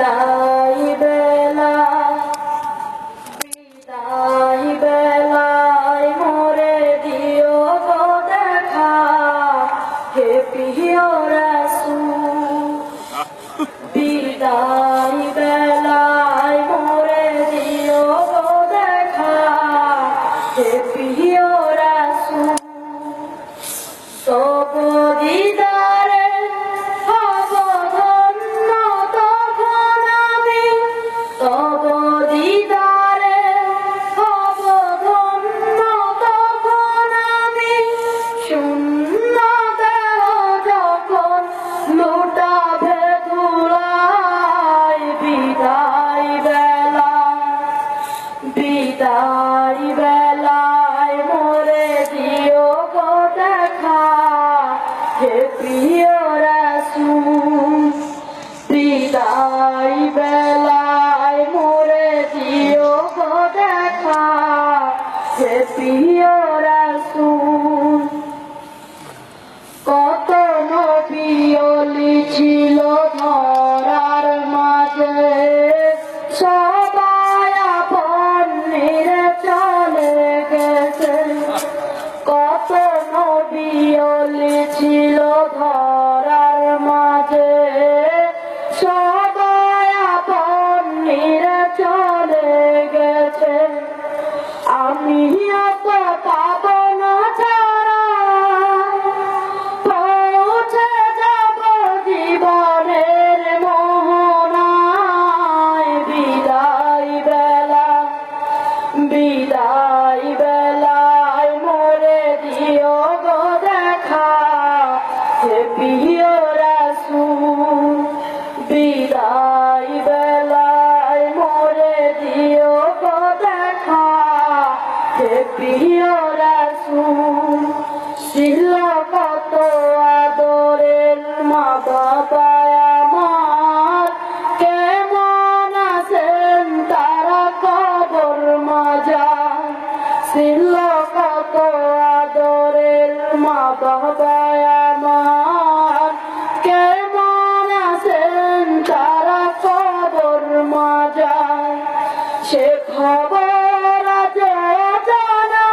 বিদায় বেলা বিদায় বেলায় মোরে দিও গো দেখা হে প্রিয় রাসূল বিদায় বেলায় মোরে দিও গো দেখা হে প্রিয় রাসূল তব দিদারে হব ধন্য তখন আমি তব দিদারে হব ধন্য তখন আমি শূন্য দেহ যখন লুটাবে ধুলায় বিদায় বেলায় মোরে দিও গো দেখা হে প্রিয় রাসূল বিদায় বেলায় মোরে দিও গো দেখা হে প্রিয় রাসূল কত নবী ওলি ছিল ধরার মাঝে সবাই আপন নিরে চলে গেছে কত নবী ওলি ছিল ধরার মাঝে সবাই আপন নিরে চলে গেছে আমিও তো পাবো না ছাড়া পৌঁছে যাব জীবনের মোহনায় বিদায় বেলায় মোরে দিও গো দেখা হে প্রিয় রাসূল বিদায় বেলায় মোরে দিও গো দেখা হে প্রিয় রাসূল ছিল কত আদরের মা বাবা আমার কেমন আছেন তারা কবর মাঝার ছিল কত আদরের মা বাবা আমার কেমন আছেন তারা কবর মাঝার সে খবর আজ জানা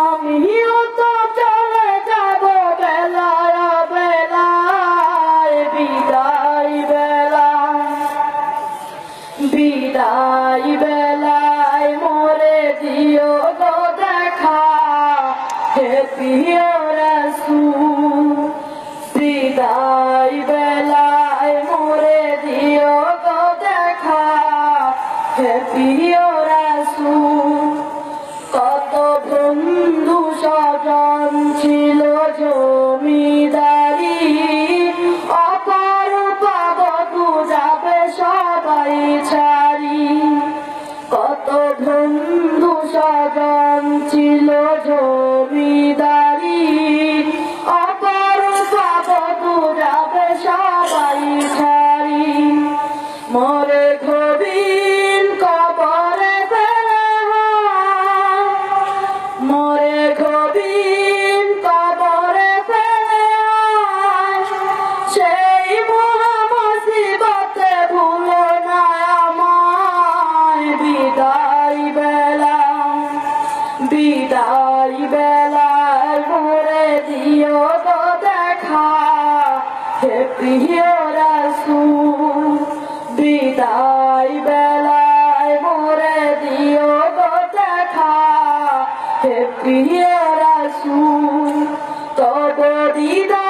আমিও তো চলে যাব বেলায় বিদায় বেলায় মোরে দিও গো দেখা হে প্রিয় রাসূল বিদায় বেলায় মোরে দিও গো দেখা হে প্রিয় রাসূল কত বন্ধু স্বজন ছিল জমিদারি অপর পাবো যাবে সবাই ছাড়ি কত বন্ধু স্বজন ছিল জমিদারি অপর পাবো যাবে সবাই ছাড়ি মোরে গভীর কবরে মোরে গভীর কবরে ফেলে সেই মুসিবতে ভুলো না আমায় বিদায় বেলায় মোরে দিও গো দেখা হে প্রিয় রাসূল বিদায় বেলায় মোরে দিও গো দেখা হে প্রিয় রাসূল তব দিদার